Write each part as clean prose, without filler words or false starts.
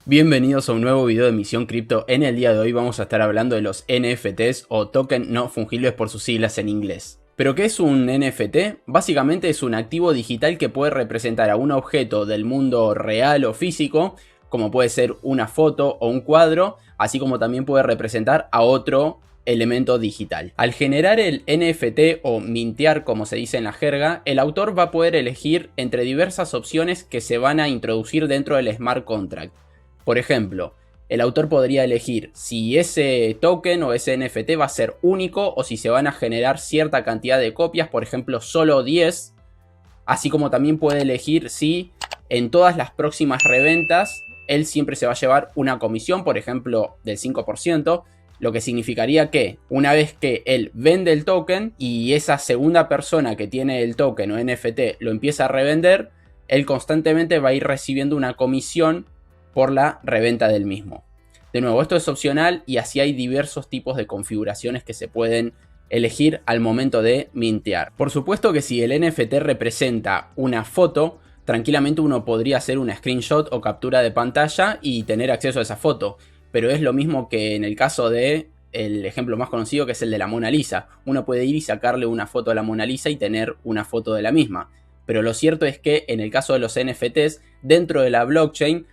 Bienvenidos a un nuevo video de Misión Cripto. En el día de hoy vamos a estar hablando de los NFTs o token no fungibles por sus siglas en inglés. ¿Pero qué es un NFT? Básicamente es un activo digital que puede representar a un objeto del mundo real o físico, como puede ser una foto o un cuadro, así como también puede representar a otro elemento digital. Al generar el NFT o mintear, como se dice en la jerga, el autor va a poder elegir entre diversas opciones que se van a introducir dentro del smart contract. Por ejemplo, el autor podría elegir si ese token o ese NFT va a ser único o si se van a generar cierta cantidad de copias, por ejemplo solo 10, así como también puede elegir si en todas las próximas reventas él siempre se va a llevar una comisión, por ejemplo del 5%, lo que significaría que una vez que él vende el token y esa segunda persona que tiene el token o NFT lo empieza a revender, él constantemente va a ir recibiendo una comisión por la reventa del mismo. De nuevo, esto es opcional y así hay diversos tipos de configuraciones que se pueden elegir al momento de mintear. Por supuesto que si el NFT representa una foto, tranquilamente uno podría hacer una screenshot o captura de pantalla y tener acceso a esa foto. Pero es lo mismo que en el caso de el ejemplo más conocido, que es el de la Mona Lisa. Uno puede ir y sacarle una foto a la Mona Lisa y tener una foto de la misma. Pero lo cierto es que en el caso de los NFTs, dentro de la blockchain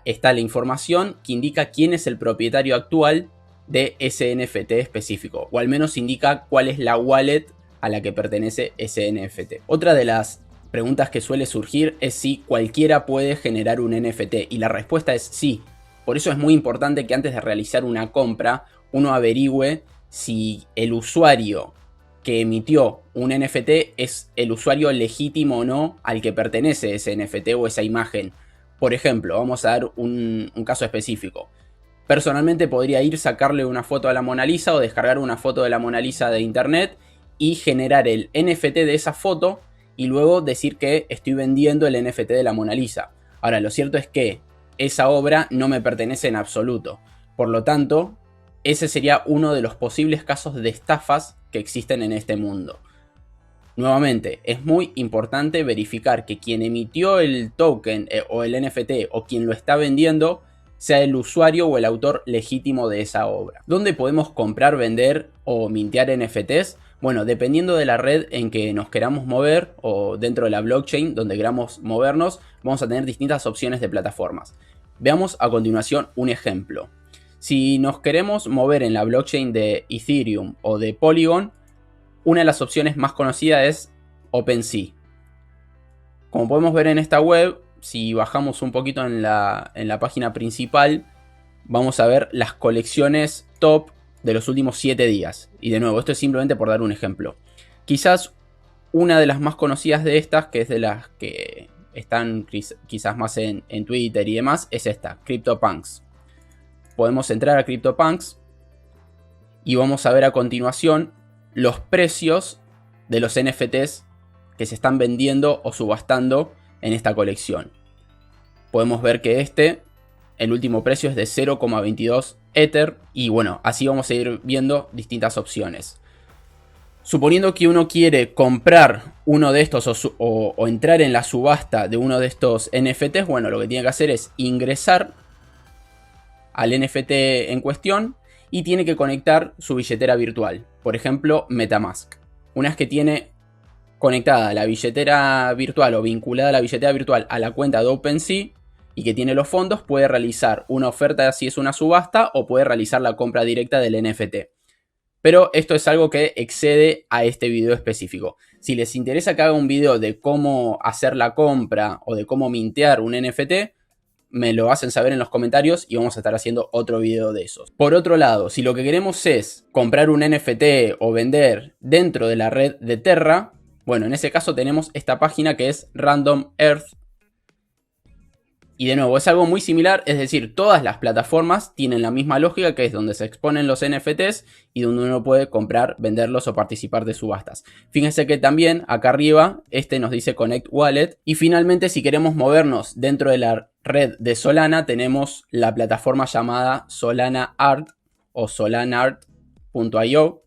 está la información que indica quién es el propietario actual de ese NFT específico, o al menos indica cuál es la wallet a la que pertenece ese NFT. Otra de las preguntas que suele surgir es si cualquiera puede generar un NFT, y la respuesta es sí. Por eso es muy importante que antes de realizar una compra uno averigüe si el usuario que emitió un NFT es el usuario legítimo o no al que pertenece ese NFT o esa imagen. Por ejemplo, vamos a dar un caso específico. Personalmente podría ir, sacarle una foto a la Mona Lisa o descargar una foto de la Mona Lisa de internet y generar el NFT de esa foto y luego decir que estoy vendiendo el NFT de la Mona Lisa. Ahora, lo cierto es que esa obra no me pertenece en absoluto. Por lo tanto, ese sería uno de los posibles casos de estafas que existen en este mundo. Nuevamente, es muy importante verificar que quien emitió el token o el NFT o quien lo está vendiendo sea el usuario o el autor legítimo de esa obra. ¿Dónde podemos comprar, vender o mintear NFTs? Bueno, dependiendo de la red en que nos queramos mover o dentro de la blockchain donde queramos movernos, vamos a tener distintas opciones de plataformas. Veamos a continuación un ejemplo. Si nos queremos mover en la blockchain de Ethereum o de Polygon, una de las opciones más conocidas es OpenSea. Como podemos ver en esta web, si bajamos un poquito en la página principal, vamos a ver las colecciones top de los últimos 7 días. Y de nuevo, esto es simplemente por dar un ejemplo. Quizás una de las más conocidas de estas, que es de las que están quizás más en Twitter y demás, es esta, CryptoPunks. Podemos entrar a CryptoPunks y vamos a ver a continuación los precios de los NFTs que se están vendiendo o subastando en esta colección. Podemos ver que el último precio es de 0,22 Ether y bueno, así vamos a ir viendo distintas opciones. Suponiendo que uno quiere comprar uno de estos o entrar en la subasta de uno de estos NFTs, bueno, lo que tiene que hacer es ingresar al NFT en cuestión y tiene que conectar su billetera virtual, por ejemplo MetaMask. Una vez que tiene conectada la billetera virtual o vinculada la billetera virtual a la cuenta de OpenSea y que tiene los fondos, puede realizar una oferta si es una subasta o puede realizar la compra directa del NFT. Pero esto es algo que excede a este video específico. Si les interesa que haga un video de cómo hacer la compra o de cómo mintear un NFT, me lo hacen saber en los comentarios y vamos a estar haciendo otro video de esos. Por otro lado, si lo que queremos es comprar un NFT o vender dentro de la red de Terra, bueno, en ese caso tenemos esta página que es Random Earth. Y de nuevo, es algo muy similar, es decir, todas las plataformas tienen la misma lógica, que es donde se exponen los NFTs y donde uno puede comprar, venderlos o participar de subastas. Fíjense que también acá arriba nos dice Connect Wallet. Y finalmente, si queremos movernos dentro de la red de Solana, tenemos la plataforma llamada Solana Art o solanart.io,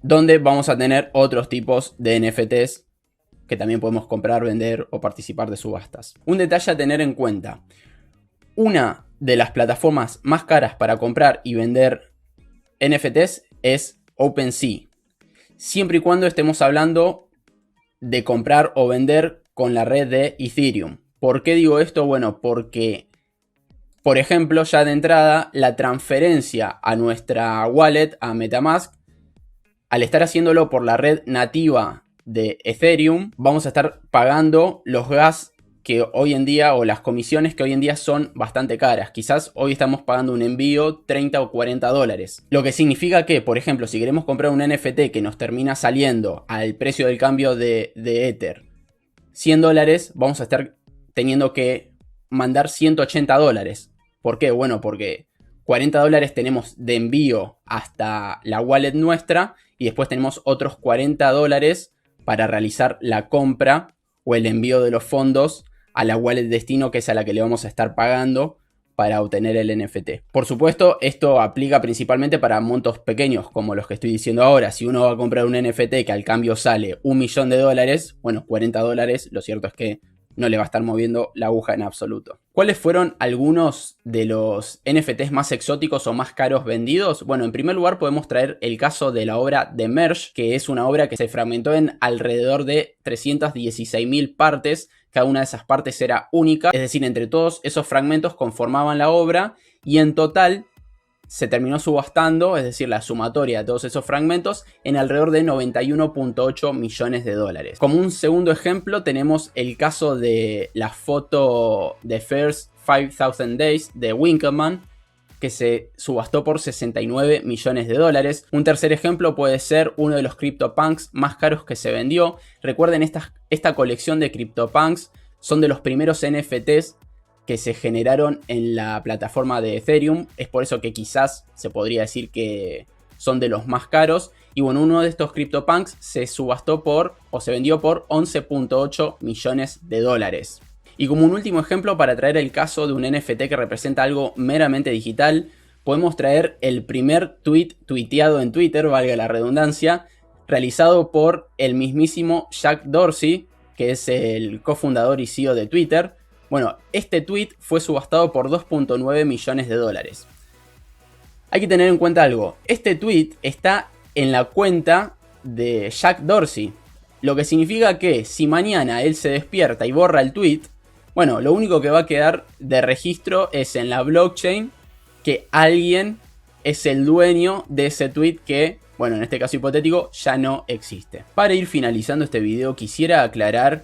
donde vamos a tener otros tipos de NFTs que también podemos comprar, vender o participar de subastas. Un detalle a tener en cuenta: Una de las plataformas más caras para comprar y vender NFTs es OpenSea, siempre y cuando estemos hablando de comprar o vender con la red de Ethereum. ¿Por qué digo esto? Bueno, porque, por ejemplo, ya de entrada, la transferencia a nuestra wallet, a MetaMask, al estar haciéndolo por la red nativa de Ethereum, vamos a estar pagando los gas que hoy en día, o las comisiones que hoy en día son bastante caras. Quizás hoy estamos pagando un envío 30 o 40 dólares. Lo que significa que, por ejemplo, si queremos comprar un NFT que nos termina saliendo al precio del cambio de Ether 100 dólares, vamos a estar teniendo que mandar 180 dólares. ¿Por qué? Bueno, porque 40 dólares tenemos de envío hasta la wallet nuestra y después tenemos otros 40 dólares para realizar la compra o el envío de los fondos a la wallet destino, que es a la que le vamos a estar pagando para obtener el NFT. Por supuesto, esto aplica principalmente para montos pequeños, como los que estoy diciendo ahora. Si uno va a comprar un NFT que al cambio sale $1.000.000, bueno, 40 dólares, lo cierto es que no le va a estar moviendo la aguja en absoluto. ¿Cuáles fueron algunos de los NFTs más exóticos o más caros vendidos? Bueno, en primer lugar podemos traer el caso de la obra de Merge, que es una obra que se fragmentó en alrededor de 316.000 partes. Cada una de esas partes era única, es decir, entre todos esos fragmentos conformaban la obra y en total se terminó subastando, es decir, la sumatoria de todos esos fragmentos, en alrededor de 91.8 millones de dólares. Como un segundo ejemplo tenemos el caso de la foto de First 5000 Days de Winkelmann, que se subastó por 69 millones de dólares. Un tercer ejemplo puede ser uno de los CryptoPunks más caros que se vendió. Recuerden, esta colección de CryptoPunks son de los primeros NFTs que se generaron en la plataforma de Ethereum. Es por eso que quizás se podría decir que son de los más caros. Y bueno, uno de estos CryptoPunks se subastó por, o se vendió por 11.8 millones de dólares. Y como un último ejemplo, para traer el caso de un NFT que representa algo meramente digital, podemos traer el primer tweet tuiteado en Twitter, valga la redundancia, realizado por el mismísimo Jack Dorsey, que es el cofundador y CEO de Twitter. Bueno, este tweet fue subastado por 2.9 millones de dólares. Hay que tener en cuenta algo. Este tweet está en la cuenta de Jack Dorsey. Lo que significa que si mañana él se despierta y borra el tweet, bueno, lo único que va a quedar de registro es en la blockchain que alguien es el dueño de ese tweet que, bueno, en este caso hipotético, ya no existe. Para ir finalizando este video, quisiera aclarar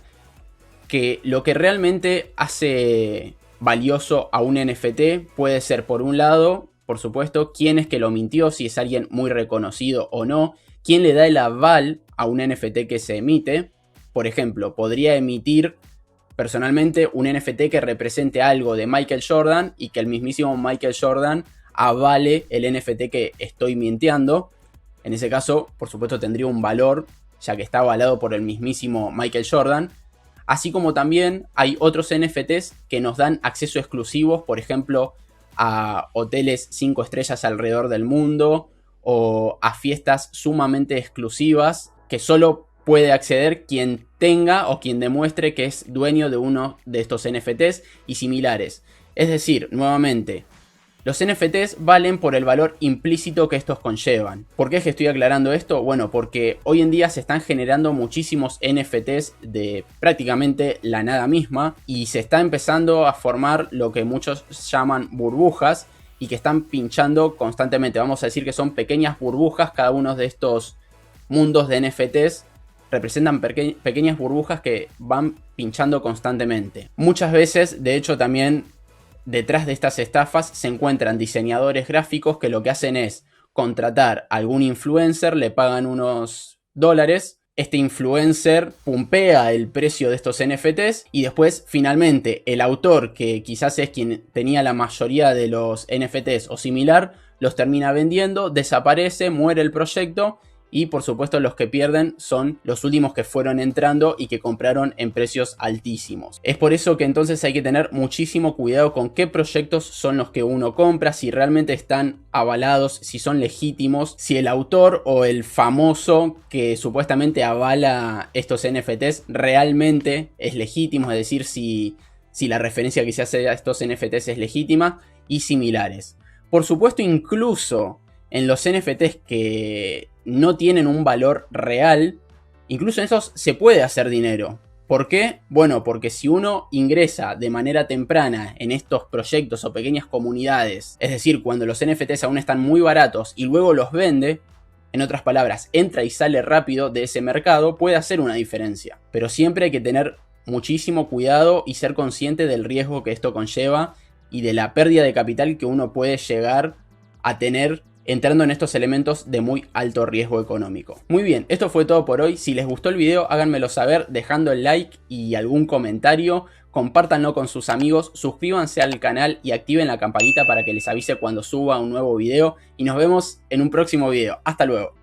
que lo que realmente hace valioso a un NFT puede ser, por un lado, por supuesto, quién es que lo mintió, si es alguien muy reconocido o no, quién le da el aval a un NFT que se emite. Por ejemplo, podría emitir personalmente un NFT que represente algo de Michael Jordan y que el mismísimo Michael Jordan avale el NFT que estoy mintiendo. En ese caso, por supuesto, tendría un valor, ya que está avalado por el mismísimo Michael Jordan. Así como también hay otros NFTs que nos dan acceso exclusivos, por ejemplo, a hoteles 5 estrellas alrededor del mundo o a fiestas sumamente exclusivas que solo puede acceder quien tenga o quien demuestre que es dueño de uno de estos NFTs y similares. Es decir, nuevamente, los NFTs valen por el valor implícito que estos conllevan. ¿Por qué es que estoy aclarando esto? Bueno, porque hoy en día se están generando muchísimos NFTs de prácticamente la nada misma y se está empezando a formar lo que muchos llaman burbujas y que están pinchando constantemente. Vamos a decir que son pequeñas burbujas. Cada uno de estos mundos de NFTs representan pequeñas burbujas que van pinchando constantemente. Muchas veces, de hecho, también detrás de estas estafas se encuentran diseñadores gráficos que lo que hacen es contratar a algún influencer, le pagan unos dólares, este influencer pumpea el precio de estos NFTs y después finalmente el autor, que quizás es quien tenía la mayoría de los NFTs o similar, los termina vendiendo, desaparece, muere el proyecto. Y por supuesto los que pierden son los últimos que fueron entrando y que compraron en precios altísimos. Es por eso que entonces hay que tener muchísimo cuidado con qué proyectos son los que uno compra, si realmente están avalados, si son legítimos, si el autor o el famoso que supuestamente avala estos NFTs realmente es legítimo, es decir, si si la referencia que se hace a estos NFTs es legítima y similares. Por supuesto, incluso en los NFTs que no tienen un valor real, incluso en esos se puede hacer dinero. ¿Por qué? Bueno, porque si uno ingresa de manera temprana en estos proyectos o pequeñas comunidades, es decir, cuando los NFTs aún están muy baratos y luego los vende, en otras palabras, entra y sale rápido de ese mercado, puede hacer una diferencia. Pero siempre hay que tener muchísimo cuidado y ser consciente del riesgo que esto conlleva y de la pérdida de capital que uno puede llegar a tener entrando en estos elementos de muy alto riesgo económico. Muy bien, esto fue todo por hoy. Si les gustó el video, háganmelo saber dejando el like y algún comentario. Compártanlo con sus amigos, suscríbanse al canal y activen la campanita para que les avise cuando suba un nuevo video. Y nos vemos en un próximo video. Hasta luego.